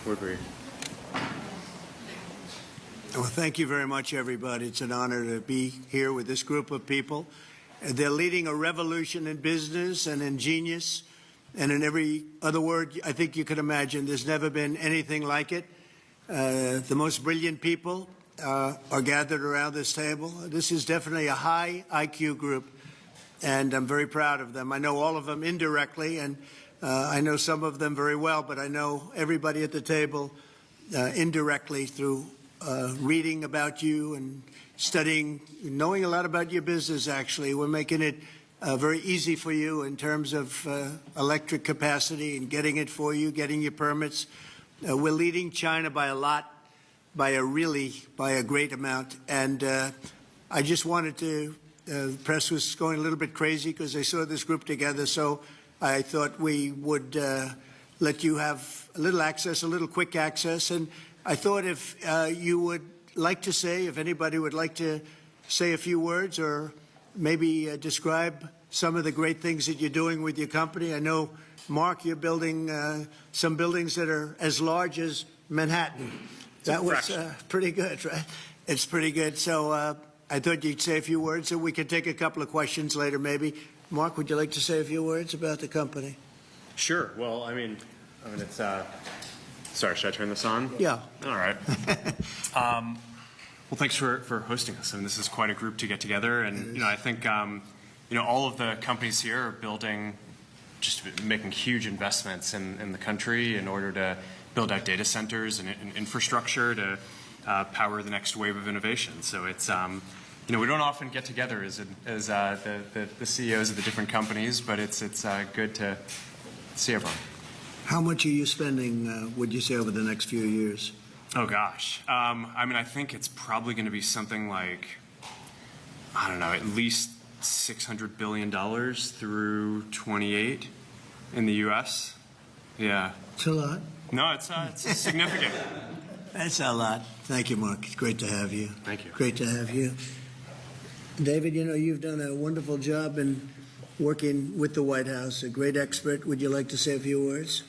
Woodbury. Well, thank you very much, everybody. It's an honor to be here with this group of people. They're leading a revolution in business and in genius, and in every other word I think you could imagine. There's never been anything like it. The most brilliant people are gathered around this table. This is definitely a high IQ group, and I'm very proud of them. I know all of them indirectly, and I know some of them very well, but I know everybody at the table indirectly through reading about you and studying, knowing a lot about your business, actually. We're making it very easy for you in terms of electric capacity and getting it for you, getting your permits. We're leading China by a lot, by a great amount. And I just wanted to, the press was going a little bit crazy because they saw this group together, so I thought we would let you have a little access, a little quick access. And I thought if you would like to say, if anybody would like to say a few words or maybe describe some of the great things that you're doing with your company. I know, Mark, you're building some buildings that are as large as Manhattan. That was pretty good, right? It's pretty good. So I thought you'd say a few words, and we could take a couple of questions later, maybe. Mark, would you like to say a few words about the company? Sure. Well, I mean, it's. Sorry, should I turn this on? Yeah. All right. Well, thanks for hosting us. I mean, this is quite a group to get together, and I think all of the companies here are building, just making huge investments in the country in order to build out data centers and infrastructure to power the next wave of innovation. So it's we don't often get together as the CEOs of the different companies, but it's good to see everyone. How much are you spending, would you say, over the next few years? Oh, gosh. I mean, I think it's probably going to be something like, I don't know, at least $600 billion through 28 in the U.S. Yeah. It's a lot. No, it's significant. That's a lot. Thank you, Mark. It's great to have you. Thank you. Great to have you. David, you've done a wonderful job in working with the White House, a great expert. Would you like to say a few words?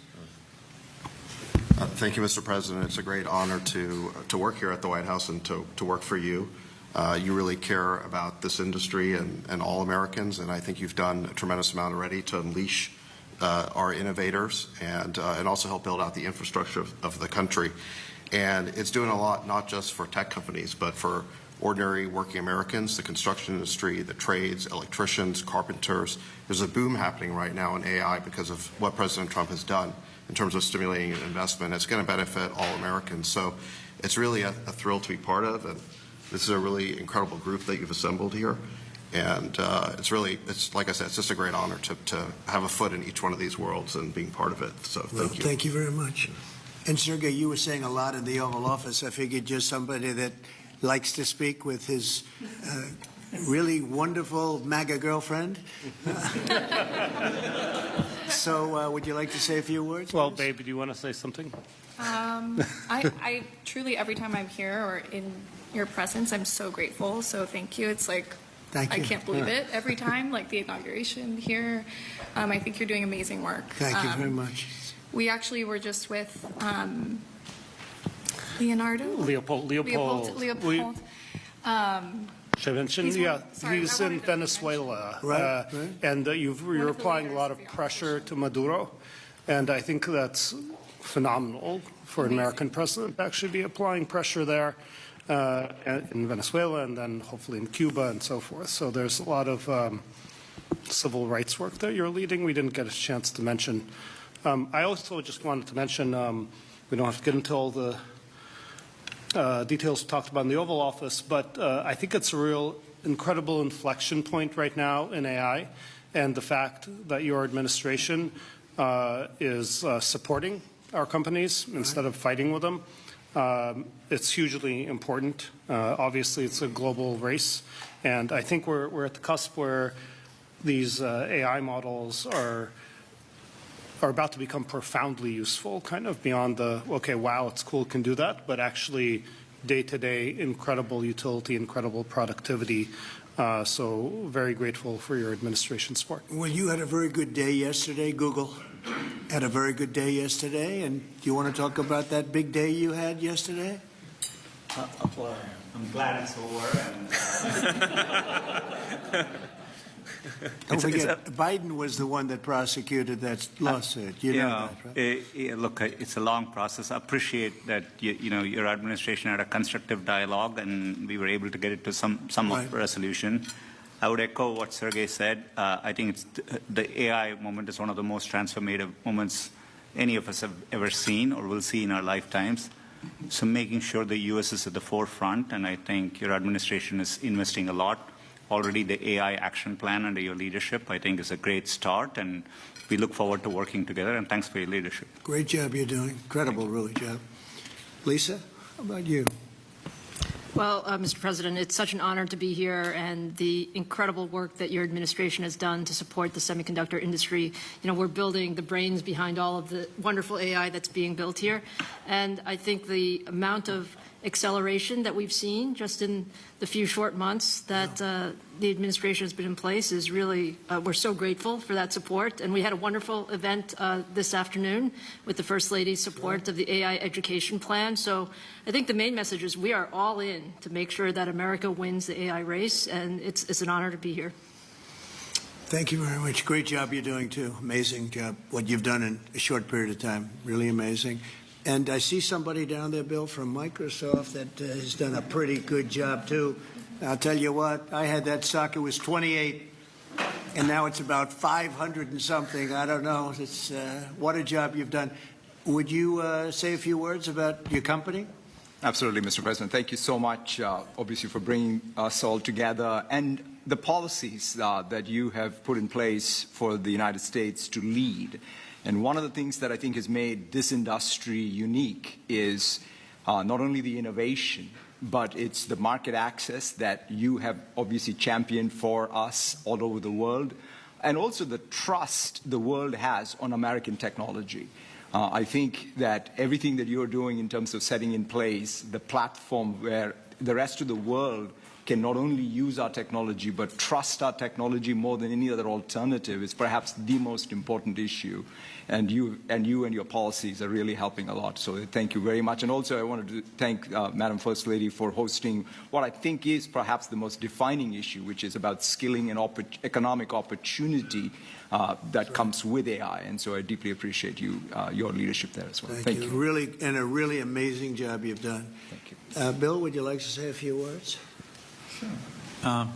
Thank you, Mr. President. It's a great honor to work here at the White House and to work for you. You really care about this industry and all Americans, and I think you've done a tremendous amount already to unleash our innovators and also help build out the infrastructure of the country. And it's doing a lot, not just for tech companies, but for ordinary working Americans, the construction industry, the trades, electricians, carpenters. There's a boom happening right now in AI because of what President Trump has done in terms of stimulating investment. It's going to benefit all Americans. So it's really a thrill to be part of. And this is a really incredible group that you've assembled here. And it's like I said, it's just a great honor to have a foot in each one of these worlds and being part of it. So thank you. Thank you very much. And Sergey, you were saying a lot in the Oval Office. I figured just somebody that likes to speak with his really wonderful MAGA girlfriend. So would you like to say a few words? Well, babe, do you want to say something? I truly, every time I'm here or in your presence, I'm so grateful. So thank you. It's like, I can't believe it every time, like the inauguration here. I think you're doing amazing work. Thank you very much. We actually were just with Leopold. He's in Venezuela, right. And you're applying a lot of pressure to Maduro, and I think that's phenomenal for an American president to actually be applying pressure there in Venezuela and then hopefully in Cuba and so forth. So there's a lot of civil rights work that you're leading. We didn't get a chance to mention. I also just wanted to mention, we don't have to get into all the details talked about in the Oval Office, but I think it's a real incredible inflection point right now in AI, and the fact that your administration is supporting our companies instead of fighting with them. It's hugely important. Obviously, it's a global race, and I think we're at the cusp where these AI models are about to become profoundly useful, kind of beyond the, okay, wow, it's cool, can do that, but actually day-to-day incredible utility, incredible productivity. So very grateful for your administration support. Well, you had a very good day yesterday, Google, had a very good day yesterday, and do you want to talk about that big day you had yesterday? I'm glad it's over. Don't forget, Biden was the one that prosecuted that lawsuit. You know that, right? Look, it's a long process. I appreciate that your administration had a constructive dialogue, and we were able to get it to some Right. resolution. I would echo what Sergey said. I think the AI moment is one of the most transformative moments any of us have ever seen or will see in our lifetimes. So making sure the U.S. is at the forefront, and I think your administration is investing a lot. Already the AI action plan under your leadership, I think, is a great start, and we look forward to working together, and thanks for your leadership. Great job you're doing. Incredible, really, job. Lisa, how about you? Well, Mr. President, it's such an honor to be here, and the incredible work that your administration has done to support the semiconductor industry. We're building the brains behind all of the wonderful AI that's being built here. And I think the amount of acceleration that we've seen just in the few short months that the administration has been in place is really, we're so grateful for that support. And we had a wonderful event this afternoon with the First Lady's support of the AI education plan. So I think the main message is we are all in to make sure that America wins the AI race, and it's an honor to be here. Thank you very much. Great job you're doing, too. Amazing job, what you've done in a short period of time. Really amazing. And I see somebody down there, Bill, from Microsoft that has done a pretty good job, too. I'll tell you what, I had that stock, it was 28, and now it's about 500 and something. I don't know. It's what a job you've done. Would you say a few words about your company? Absolutely, Mr. President. Thank you so much, obviously, for bringing us all together and the policies that you have put in place for the United States to lead. And one of the things that I think has made this industry unique is not only the innovation, but it's the market access that you have obviously championed for us all over the world, and also the trust the world has on American technology. I think that everything that you're doing in terms of setting in place the platform where the rest of the world can not only use our technology but trust our technology more than any other alternative is perhaps the most important issue. And you and your policies are really helping a lot. So thank you very much. And also I wanted to thank Madam First Lady for hosting what I think is perhaps the most defining issue, which is about skilling and economic opportunity that comes with AI. And so I deeply appreciate your leadership there as well. Thank you. Really, and a really amazing job you've done. Thank you. Bill, would you like to say a few words? Well,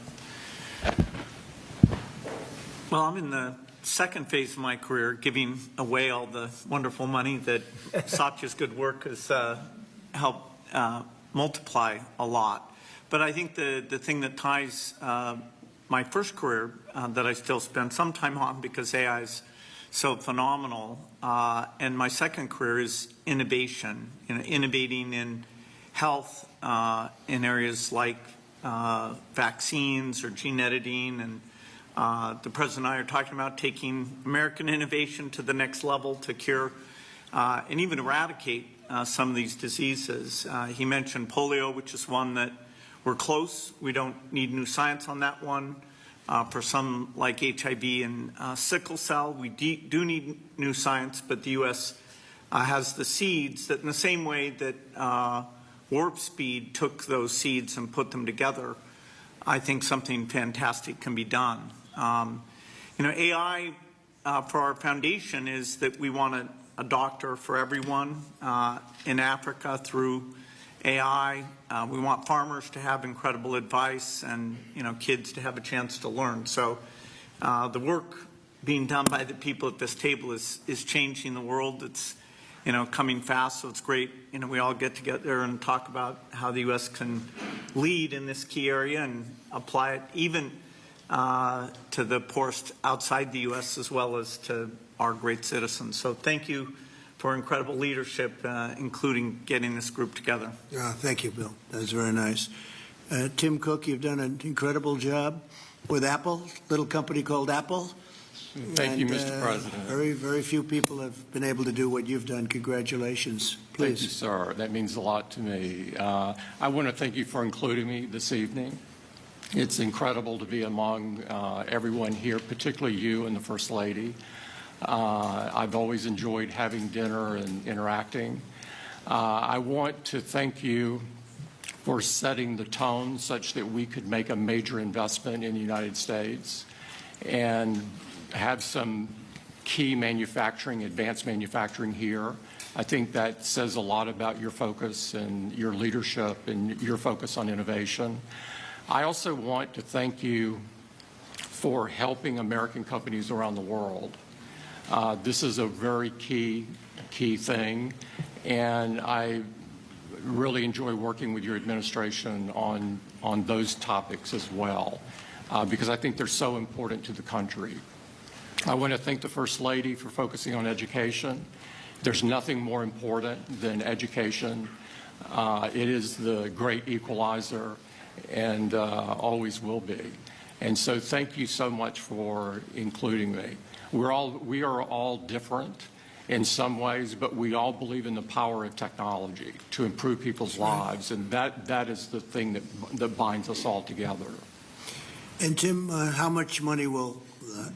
I'm in the second phase of my career, giving away all the wonderful money that Satya's good work has helped multiply a lot. But I think the thing that ties my first career that I still spend some time on because AI is so phenomenal, and my second career is innovation, innovating in health in areas like vaccines or gene editing, and the President and I are talking about taking American innovation to the next level to cure and even eradicate some of these diseases. He mentioned polio, which is one that we're close. We don't need new science on that one. For some like HIV and sickle cell, we do need new science, but the U.S. Has the seeds that in the same way that Warp Speed took those seeds and put them together, I think something fantastic can be done. AI for our foundation is that we want a doctor for everyone in Africa through AI. We want farmers to have incredible advice and kids to have a chance to learn. So the work being done by the people at this table is changing the world. It's coming fast, so it's great. We all get together and talk about how the U.S. can lead in this key area and apply it even to the poorest outside the U.S. as well as to our great citizens. So thank you for incredible leadership, including getting this group together. Thank you, Bill. That was very nice. Tim Cook, you've done an incredible job with Apple, little company called Apple. Thank you, Mr. President. Very, very few people have been able to do what you've done. Congratulations. Please. Thank you, sir. That means a lot to me. I want to thank you for including me this evening. It's incredible to be among everyone here, particularly you and the First Lady. I've always enjoyed having dinner and interacting. I want to thank you for setting the tone such that we could make a major investment in the United States and have some key manufacturing, advanced manufacturing here. I think that says a lot about your focus and your leadership and your focus on innovation. I also want to thank you for helping American companies around the world. This is a very key thing, and I really enjoy working with your administration on those topics as well, because I think they're so important to the country. I want to thank the First Lady for focusing on education. There's nothing more important than education. It is the great equalizer and always will be. And so thank you so much for including me. We are all different in some ways, but we all believe in the power of technology to improve people's lives, and that is the thing that binds us all together. And Tim, how much money will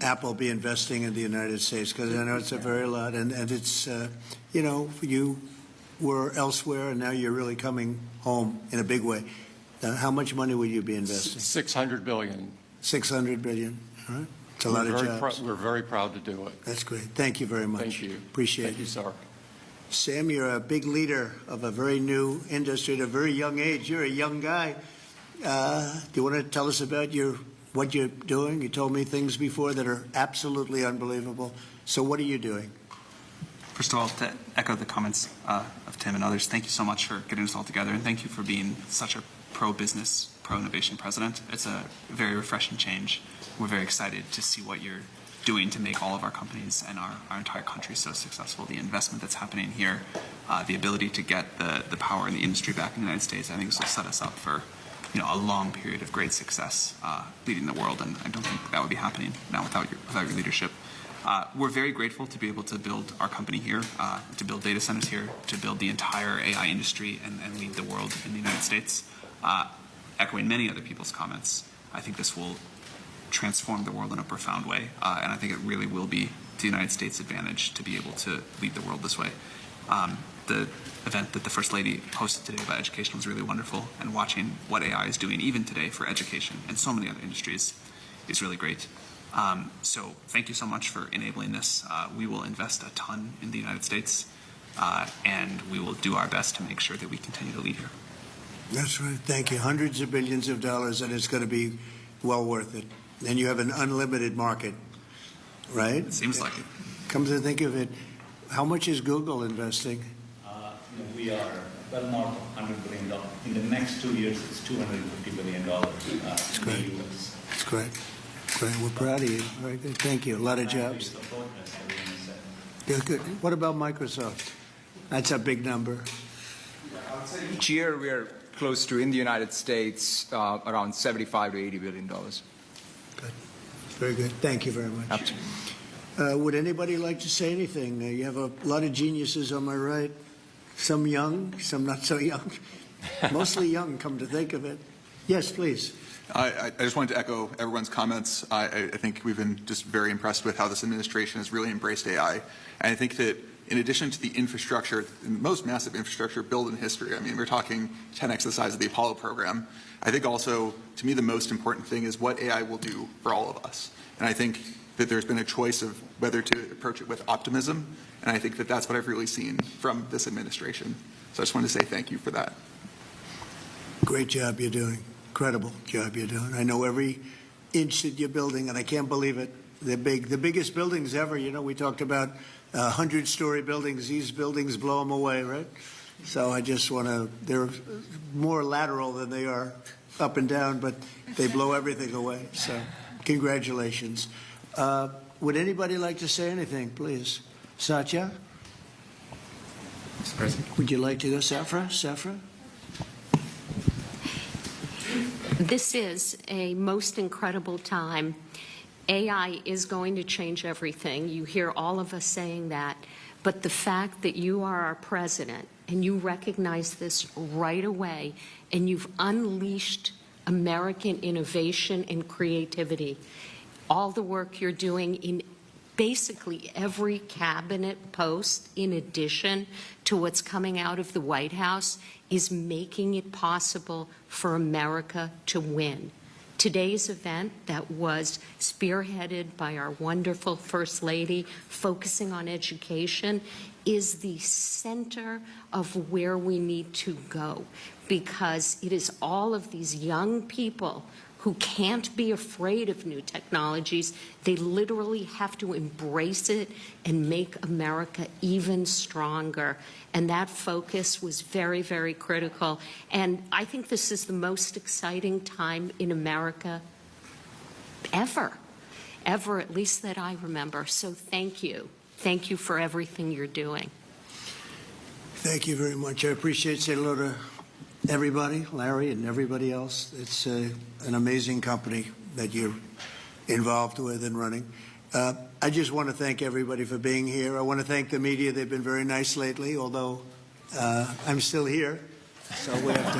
Apple be investing in the United States? Because I know it's a very lot, and it's, you know, you were elsewhere, and now you're really coming home in a big way. How much money will you be investing? $600 billion. $600 billion. All right. It's a lot of jobs. We're very proud to do it. That's great. Thank you very much. Thank you. Appreciate it. Thank you, sir. Sam, you're a big leader of a very new industry at a very young age. You're a young guy. Do you want to tell us about what you're doing? You told me things before that are absolutely unbelievable. So what are you doing? First of all, to echo the comments of Tim and others, thank you so much for getting us all together, and thank you for being such a pro-business, pro-innovation president. It's a very refreshing change. We're very excited to see what you're doing to make all of our companies and our entire country so successful. The investment that's happening here, the ability to get the power in the industry back in the United States, I think this will set us up for a long period of great success leading the world, and I don't think that would be happening now without your leadership. We're very grateful to be able to build our company here, to build data centers here, to build the entire AI industry and lead the world in the United States. Echoing many other people's comments, I think this will transform the world in a profound way, and I think it really will be to the United States' advantage to be able to lead the world this way. The event that the First Lady hosted today about education was really wonderful, and watching what AI is doing even today for education and so many other industries is really great. So thank you so much for enabling this. We will invest a ton in the United States, and we will do our best to make sure that we continue to lead here. That's right. Thank you. Hundreds of billions of dollars, and it's going to be well worth it. And you have an unlimited market, right? It seems like it. Come to think of it, how much is Google investing? We are well north of $100 billion. In the next 2 years, it's $250 billion. That's great. That's great. Great. We're proud of you. Very good. Thank you. A lot of jobs. Yeah, good. What about Microsoft? That's a big number. Each year, we are close to, in the United States, around $75 to $80 billion. Good. Very good. Thank you very much. Absolutely. Would anybody like to say anything? You have a lot of geniuses on my right. Some young, some not so young. Mostly young, come to think of it. Yes, please. I just wanted to echo everyone's comments. I think we've been just very impressed with how this administration has really embraced AI. And I think that in addition to the infrastructure, the most massive infrastructure built in history, I mean, we're talking 10x the size of the Apollo program. I think also, to me, the most important thing is what AI will do for all of us. And I think that there's been a choice of whether to approach it with optimism, and I think that that's what I've really seen from this administration. So I just wanted to say thank you for that. Great job you're doing. Incredible job you're doing. I know every inch that you're building, and I can't believe it. They're big. The biggest buildings ever. You know, we talked about 100-story buildings. These buildings blow them away, right? So I just want to, they're more lateral than they are up and down, but they blow everything away. So congratulations. Would anybody like to say anything, please? Satya? Mr. President. Would you like to go, Safra? This is a most incredible time. AI is going to change everything. You hear all of us saying that. But the fact that you are our president and you recognize this right away and you've unleashed American innovation and creativity, all the work you're doing in basically every cabinet post, in addition to what's coming out of the White House, is making it possible for America to win. Today's event that was spearheaded by our wonderful First Lady, focusing on education, is the center of where we need to go, because it is all of these young people who can't be afraid of new technologies. They literally have to embrace it and make America even stronger. And that focus was very, very critical. And I think this is the most exciting time in America ever, at least that I remember. So thank you. Thank you for everything you're doing. Thank you very much. I appreciate saying hello to everybody, Larry and everybody else. It's an amazing company that you're involved with and running. I just want to thank everybody for being here. I want to thank the media. They've been very nice lately, although I'm still here. So we have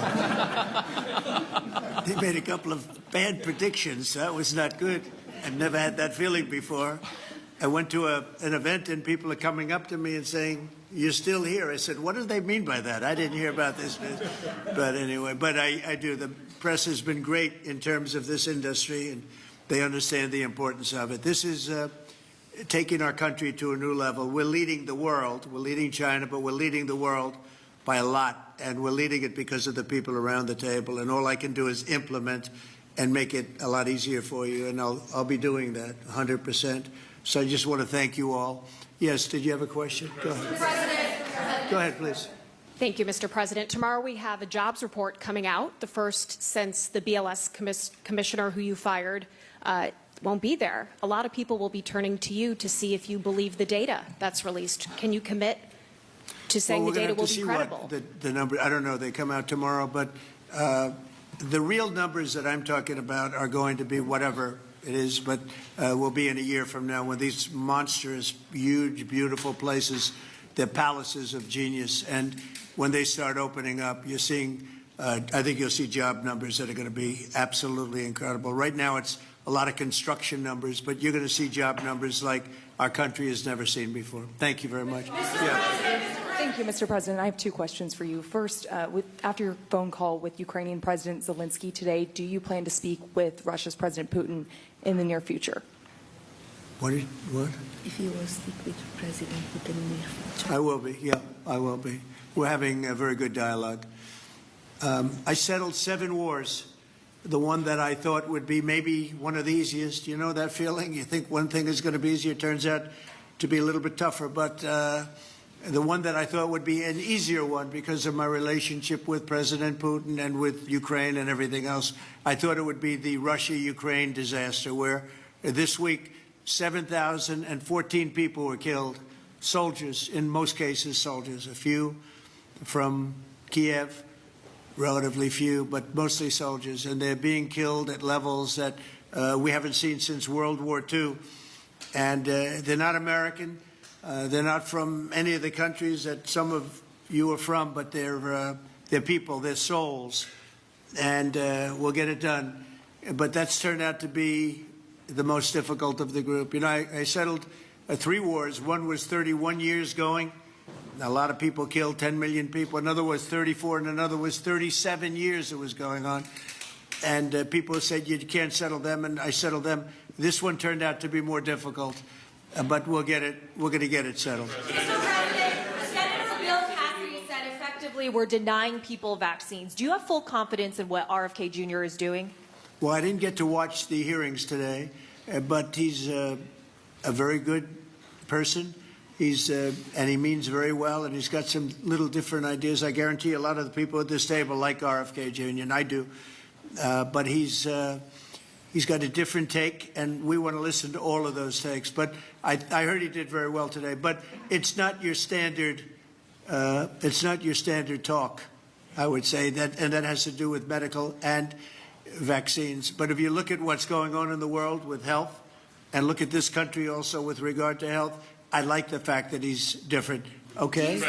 to... They made a couple of bad predictions. That was not good. I've never had that feeling before. I went to an event and people are coming up to me and saying, "You're still here." I said, "What do they mean by that? I didn't hear about this." But anyway, I do. The press has been great in terms of this industry, and they understand the importance of it. This is taking our country to a new level. We're leading the world. We're leading China, but we're leading the world by a lot, and we're leading it because of the people around the table. And all I can do is implement and make it a lot easier for you, and I'll be doing that 100%. So I just want to thank you all. Yes, did you have a question? Go ahead. Go ahead, please. Thank you, Mr. President. Tomorrow we have a jobs report coming out, the first since the BLS commissioner who you fired won't be there. A lot of people will be turning to you to see if you believe the data that's released. Can you commit to saying the data will be credible? The number, I don't know, they come out tomorrow, but the real numbers that I'm talking about are going to be whatever it is, but will be in a year from now when these monstrous, huge, beautiful places, they're palaces of genius. And when they start opening up, you're seeing, I think you'll see job numbers that are going to be absolutely incredible. Right now it's a lot of construction numbers, but you're going to see job numbers like our country has never seen before. Thank you very much. Thank you, Mr. President. I have two questions for you. First, after your phone call with Ukrainian President Zelensky today, do you plan to speak with Russia's President Putin in the near future? What? If you will speak with President Putin in the near future. I will be, yeah, I will be. We're having a very good dialogue. I settled 7 wars. The one that I thought would be maybe one of the easiest. You know that feeling? You think one thing is going to be easier, turns out to be a little bit tougher. But the one that I thought would be an easier one because of my relationship with President Putin and with Ukraine and everything else, I thought it would be the Russia-Ukraine disaster, where this week 7,014 people were killed, soldiers, in most cases soldiers, a few from Kiev, relatively few, but mostly soldiers, and they're being killed at levels that we haven't seen since World War II. And they're not American. They're not from any of the countries that some of you are from, but they're people, they're souls, and we'll get it done. But that's turned out to be the most difficult of the group. You know, I settled 3 wars. One was 31 years going. A lot of people killed, 10 million people. Another was 34, and another was 37 years it was going on. And people said, you can't settle them, and I settled them. This one turned out to be more difficult, but we'll get it. We're going to get it settled. Mr. President, Senator Bill Cassidy said effectively we're denying people vaccines. Do you have full confidence in what RFK Jr. is doing? Well, I didn't get to watch the hearings today, but he's a very good person. And he means very well, and he's got some little different ideas. I guarantee a lot of the people at this table like RFK Jr., and I do. But he's got a different take, and we want to listen to all of those takes. But I heard he did very well today. But it's not your standard. It's not your standard talk, I would say, and that has to do with medical and vaccines. But if you look at what's going on in the world with health, and look at this country also with regard to health, I like the fact that he's different. Okay?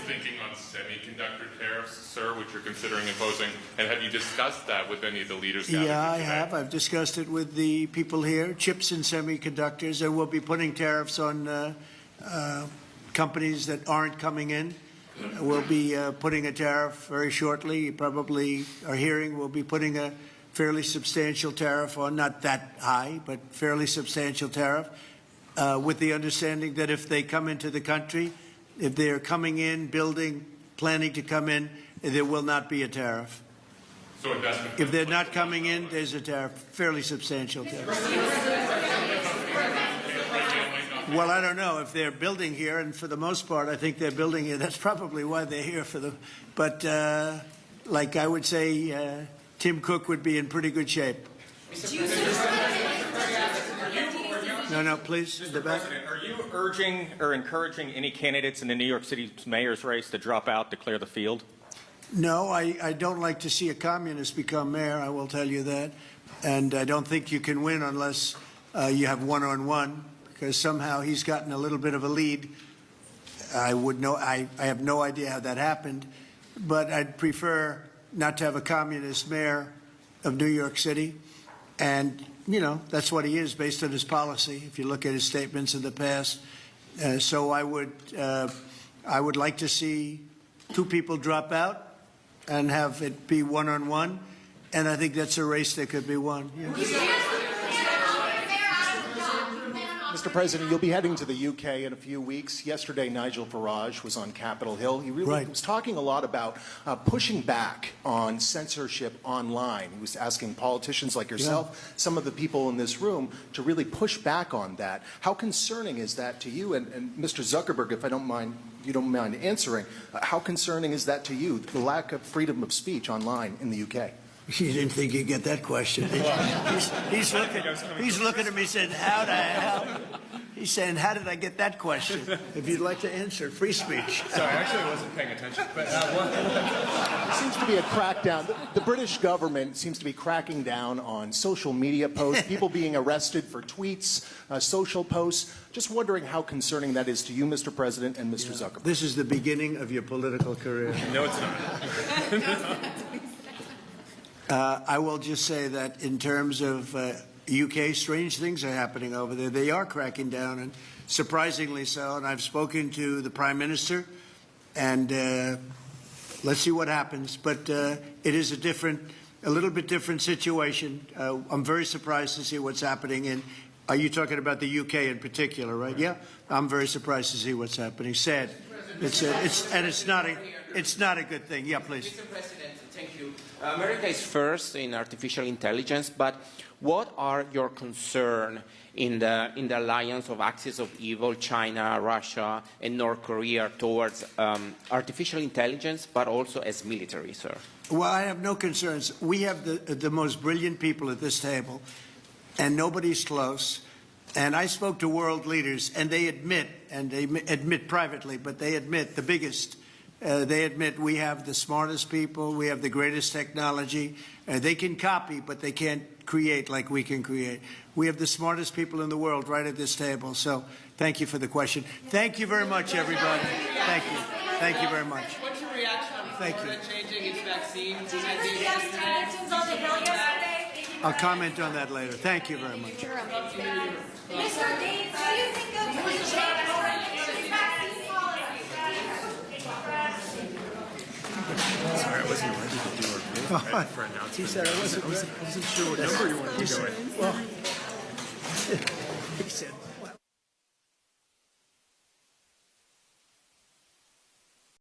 thinking on semiconductor tariffs, sir, which you're considering imposing? And have you discussed that with any of the leaders? Yeah, I have. I've discussed it with the people here, chips and semiconductors, and we'll be putting tariffs on companies that aren't coming in. We'll be putting a tariff very shortly. You probably are hearing we'll be putting a fairly substantial tariff on, not that high, but fairly substantial tariff, with the understanding that if they come into the country, if they're coming in, building, planning to come in, there will not be a tariff. So investment. If they're not coming in, there's a tariff, fairly substantial tariff. Well, I don't know if they're building here, and for the most part, I think they're building here. That's probably why they're here for the. But like I would say, Tim Cook would be in pretty good shape. No, please, in the back. Are you urging or encouraging any candidates in the New York City mayor's race to drop out to clear the field? No, I don't like to see a communist become mayor. I will tell you that, and I don't think you can win unless you have one-on-one. Because somehow he's gotten a little bit of a lead. I have no idea how that happened, but I'd prefer not to have a communist mayor of New York City. And, you know, that's what he is based on his policy, if you look at his statements in the past. So I would like to see two people drop out and have it be one-on-one. And I think that's a race that could be won. Yeah. Mr. President, you'll be heading to the UK in a few weeks. Yesterday, Nigel Farage was on Capitol Hill. He really was talking a lot about pushing back on censorship online. He was asking politicians like yourself, some of the people in this room, to really push back on that. How concerning is that to you? And Mr. Zuckerberg, if you don't mind answering, how concerning is that to you, the lack of freedom of speech online in the UK? You didn't think you'd get that question. He's looking at me saying, how the hell? He's saying, how did I get that question? If you'd like to answer, free speech. Sorry, actually I wasn't paying attention. But There seems to be a crackdown. The British government seems to be cracking down on social media posts, people being arrested for tweets, social posts. Just wondering how concerning that is to you, Mr. President, and Mr. Zuckerberg. This is the beginning of your political career. No, it's not. I will just say that in terms of UK, strange things are happening over there. They are cracking down, and surprisingly so. And I've spoken to the Prime Minister, and let's see what happens. But it is a little bit different situation. I'm very surprised to see what's happening in. Are you talking about the UK in particular, right? Yeah, I'm very surprised to see what's happening. Sad. It's not a good thing. Yeah, please. Mr. President, thank you. America is first in artificial intelligence, but what are your concerns in the alliance of axis of evil, China, Russia, and North Korea towards artificial intelligence, but also as military, sir? Well, I have no concerns. We have the most brilliant people at this table, and nobody's close. And I spoke to world leaders, and they admit privately, but they admit the biggest. They admit we have the smartest people, we have the greatest technology. They can copy, but they can't create like we can create. We have the smartest people in the world right at this table. So thank you for the question. Thank you very much, everybody. Thank you. Thank you very much. What's your reaction on Florida changing its vaccine? I'll comment on that later. Thank you very much. Mr. Gates, what do you think of the change in vaccine policy? Sorry, I wasn't ready to do a for announcement. He said I wasn't sure what number you wanted to go with. Well,